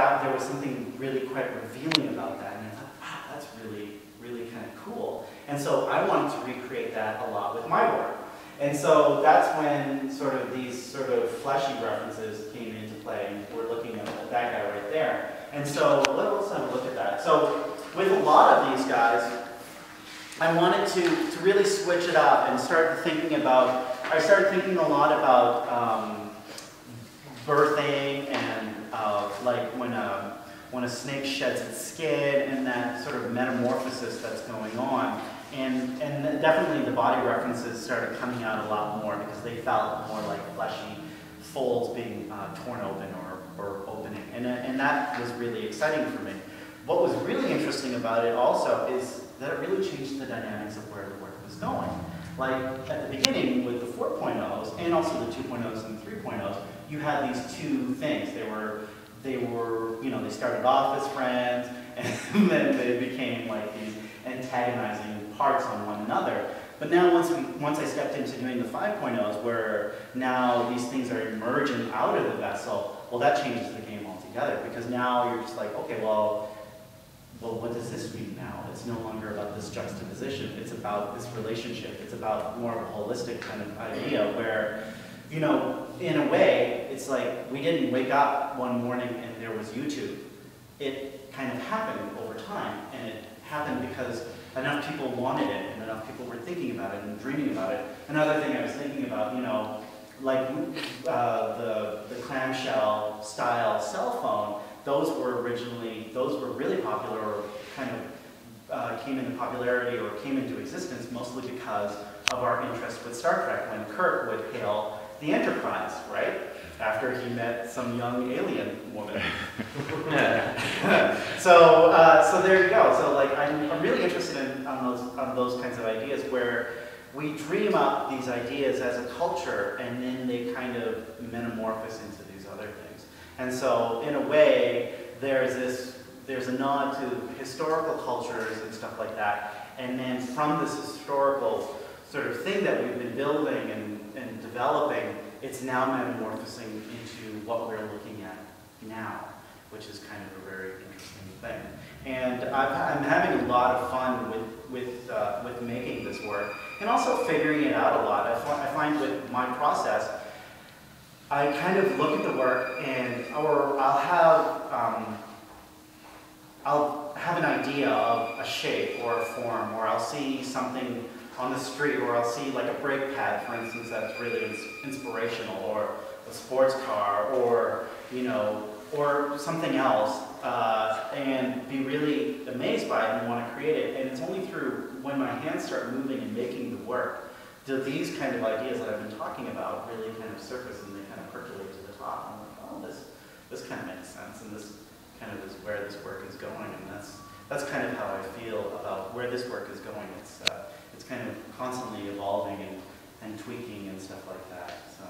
that there was something really quite revealing about that, and I thought, wow, that's really, really kind of cool. And so I wanted to recreate that a lot with my work. And so that's when sort of these sort of fleshy references came into play, and we're looking at that guy right there. And so let's have a look at that. So with a lot of these guys, I wanted to really switch it up and start thinking about, I started thinking a lot about birthing and like when a snake sheds its skin and that sort of metamorphosis that's going on. And definitely the body references started coming out a lot more because they felt more like fleshy folds being torn open or opening. And that was really exciting for me. What was really interesting about it also is that it really changed the dynamics of where the work was going. Like at the beginning with the 4.0s and also the 2.0s and 3.0s, you had these two things. They were, you know, they started off as friends and then they became like these antagonizing parts on one another. But now once I stepped into doing the 5.0s, where now these things are emerging out of the vessel, well, that changes the game altogether, because now you're just like, okay, well, what does this mean now? It's no longer about this juxtaposition. It's about this relationship. It's about more of a holistic kind of idea where, you know, in a way, it's like we didn't wake up one morning and there was YouTube. It kind of happened over time, and it happened because enough people wanted it, and enough people were thinking about it and dreaming about it. Another thing I was thinking about, you know, like the clamshell style cell phone, those were really popular, or kind of came into popularity or came into existence mostly because of our interest with Star Trek, when Kirk would hail the Enterprise, right? After he met some young alien woman. So there you go. So like I'm really interested in on those kinds of ideas where we dream up these ideas as a culture and then they kind of metamorphose into these other things. And so in a way, there's a nod to historical cultures and stuff like that. And then from this historical sort of thing that we've been building and developing, it's now metamorphosing into what we're looking at now, which is kind of a very interesting thing. And I'm having a lot of fun with making this work, and also figuring it out a lot. I find with my process, I kind of look at the work, or I'll have an idea of a shape or a form, or I'll see something on the street, or I'll see like a brake pad, for instance, that's really inspirational, or a sports car, or, you know, or something else, and be really amazed by it and want to create it. And it's only through when my hands start moving and making the work do these kind of ideas that I've been talking about really kind of surface, and they kind of percolate to the top. I'm like, oh, this kind of makes sense, and this kind of is where this work is going, and that's kind of how I feel about where this work is going. It's kind of constantly evolving and tweaking and stuff like that. So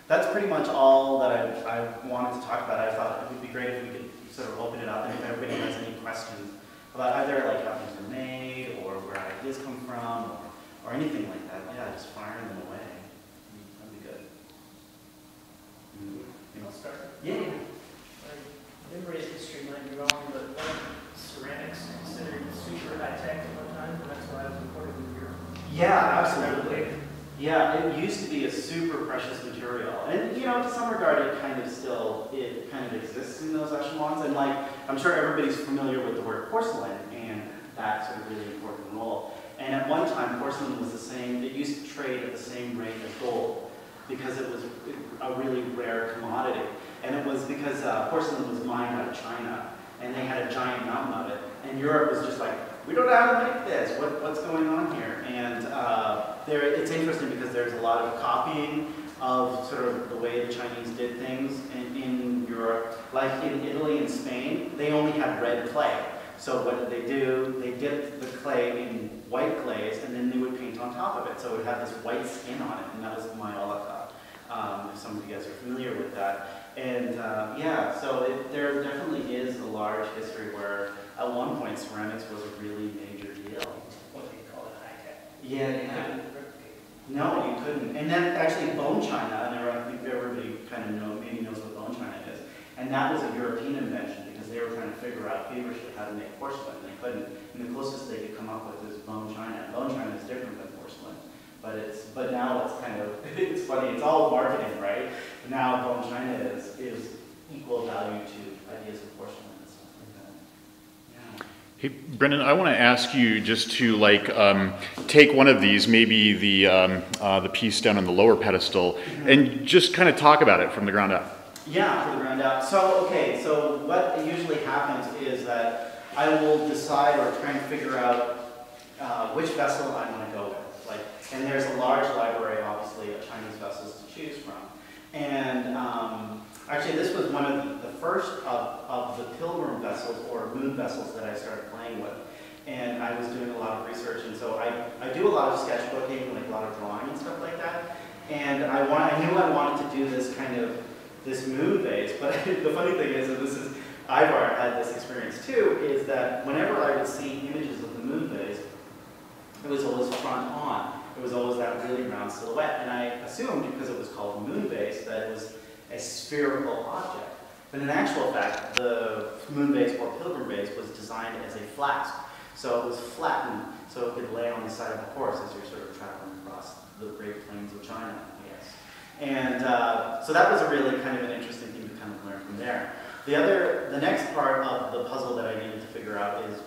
that's pretty much all that I wanted to talk about. I thought it would be great if we could sort of open it up, and if everybody has any questions about either like how things are made, or where ideas come from, or anything like that, yeah, just firing them away. That'd be good. You know, start? Yeah. Memory history might be wrong, but ceramics considered super high tech at one time, and that's why I was imported in Europe. Yeah, absolutely. Yeah, it used to be a super precious material, and you know, to some regard, it kind of exists in those echelons. And like, I'm sure everybody's familiar with the word porcelain and that sort of really important role. And at one time, porcelain was the same. It used to trade at the same rate as gold because it was a really rare commodity. And it was because porcelain was mined out of China, and they had a giant mountain of it. And Europe was just like, we don't know how to make this. What's going on here? And it's interesting because there's a lot of copying of sort of the way the Chinese did things in Europe. Like in Italy and Spain, they only had red clay. So what did they do? They dipped the clay in white glaze, and then they would paint on top of it. So it would have this white skin on it, and that was maiolata. If some of you guys are familiar with that. And yeah, so there definitely is a large history where at one point ceramics was a really major deal. What do you call it, high tech? Yeah. No, you couldn't. And then actually bone china, and I think everybody kind of maybe knows what bone china is. And that was a European invention feverishly how to make porcelain, and they couldn't. And the closest they could come up with is bone china. Bone china is different than porcelain, but now it's kind of, it's funny, it's all marketing, right? Now bone china is equal value to ideas of porcelain and stuff like that. Yeah. Hey, Brendan, I want to ask you just to take one of these, maybe the piece down on the lower pedestal, and just kind of talk about it from the ground up. Yeah, from the ground up. So, okay, so what usually happens is that I will decide or try and figure out which vessel I want to go with. And there's a large library, obviously, of Chinese vessels to choose from. And actually, this was one of the first of the pilgrim vessels or moon vessels that I started playing with. And I was doing a lot of research, and so I do a lot of sketchbooking, like a lot of drawing and stuff like that. And I knew I wanted to do this kind of this moon vase, but the funny thing is, and this is, I've had this experience too, is that whenever I would see images of the moon vase, it was always front on. It was always that really round silhouette, and I assumed, because it was called a moon vase, that it was a spherical object. But in actual fact, the moon vase or pilgrim vase was designed as a flask. So it was flattened, so it could lay on the side of a horse as you're sort of traveling across the great plains of China, I guess. And so that was a really kind of an interesting thing to kind of learn from there. The next part of the puzzle that I needed to figure out is,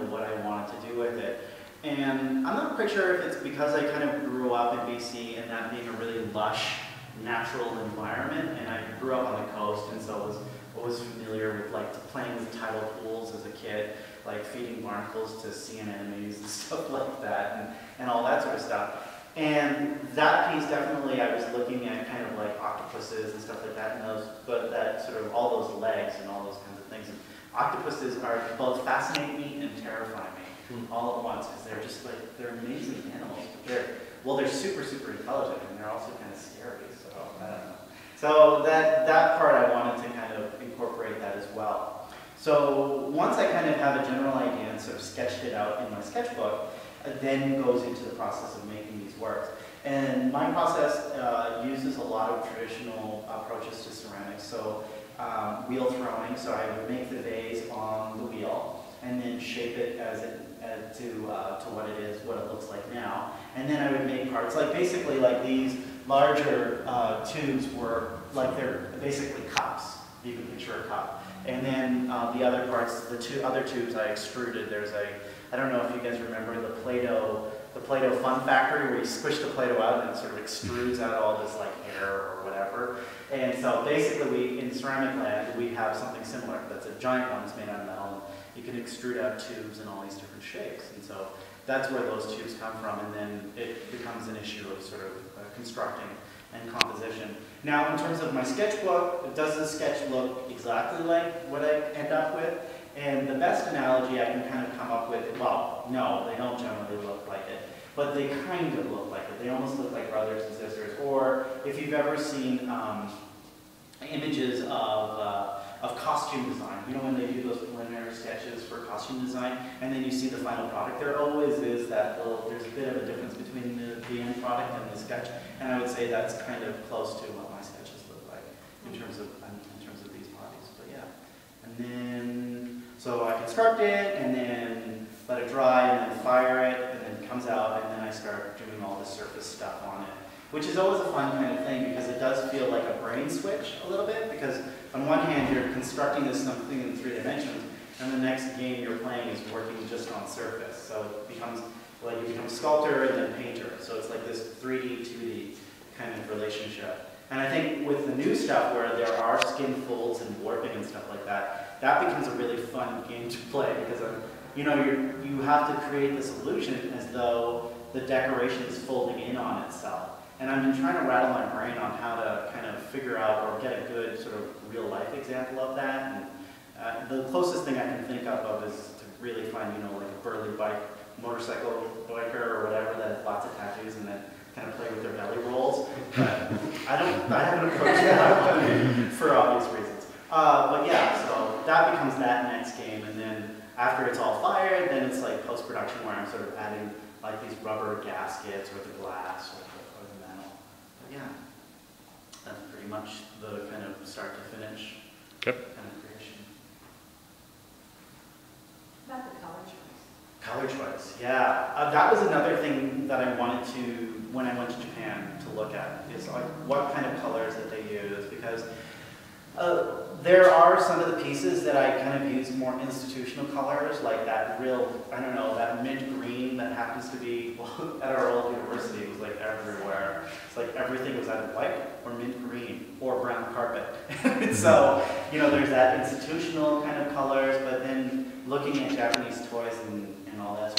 what I wanted to do with it. And I'm not quite sure if it's because I kind of grew up in BC and that being a really lush, natural environment, and I grew up on the coast, and so was always familiar with playing with tidal pools as a kid, like feeding barnacles to sea anemones and stuff like that, and all that sort of stuff. And that piece, definitely, I was looking at kind of like octopuses and stuff like that, and but that sort of all those legs and all those kinds of things. And octopuses are both fascinate me and terrify me all at once, because they're just they're amazing animals. But they're super, super intelligent, and they're also kind of scary. So I don't know. So that part I wanted to kind of incorporate that as well. So once I kind of have a general idea and sort of sketched it out in my sketchbook, then goes into the process of making these works. And my process uses a lot of traditional approaches to ceramics. So wheel throwing, so I would make the vase on the wheel and then shape it to what it is, what it looks like now. And then I would make parts, basically these larger tubes were they're basically cups. You can picture a cup. And then the other parts, the two other tubes I extruded. There's I don't know if you guys remember the Play-Doh Fun Factory, where you squish the Play-Doh out and it sort of extrudes out all this hair or whatever. And so basically in ceramic land, we have something similar. That's a giant one that's made out of metal. You can extrude out tubes in all these different shapes. And so that's where those tubes come from, and then it becomes an issue of sort of constructing and composition. Now, in terms of my sketchbook, does the sketch look exactly like what I end up with? And the best analogy I can kind of come up with, well, no, they don't generally look like it, but they kind of look like it. They almost look like brothers and sisters. Or if you've ever seen images of costume design, when they do those preliminary sketches for costume design, and then you see the final product, there always is there's a bit of a difference between the end product and the sketch, and I would say that's kind of close to what my sketches look like in terms of these bodies. But yeah, and then so I construct it and then let it dry and then fire it, and then it comes out, and then I start doing all the surface stuff on it, which is always a fun kind of thing because it does feel like a brain switch a little bit, because on one hand you're constructing this something in 3 dimensions, and the next game you're playing is working just on surface. So it becomes you become sculptor and then painter. So it's like this 3D, 2D kind of relationship. And I think with the new stuff where there are skin folds and warping and stuff like that, that becomes a really fun game to play, because you have to create this illusion as though the decoration is folding in on itself. And I've been trying to rattle my brain on how to kind of figure out or get a good sort of real life example of that. And the closest thing I can think of is to really find, like a burly motorcycle biker or whatever that has lots of tattoos and then kind of play with their belly rolls. But I haven't approached that for obvious reasons. But yeah, so that becomes that next game, and then after it's all fired, then it's like post-production where I'm sort of adding these rubber gaskets or the glass or the metal. But yeah, that's pretty much the kind of start to finish kind of creation. that was another thing that I wanted to, when I went to Japan, to look at, is like what kind of colors that they use, because there are some of the pieces that I kind of use more institutional colors, like that real, I don't know, that mint green that happens to be, well, at our old university, it was like everywhere. It's like everything was either white or mint green or brown carpet. So, you know, there's that institutional kind of colors, but then looking at Japanese toys and all that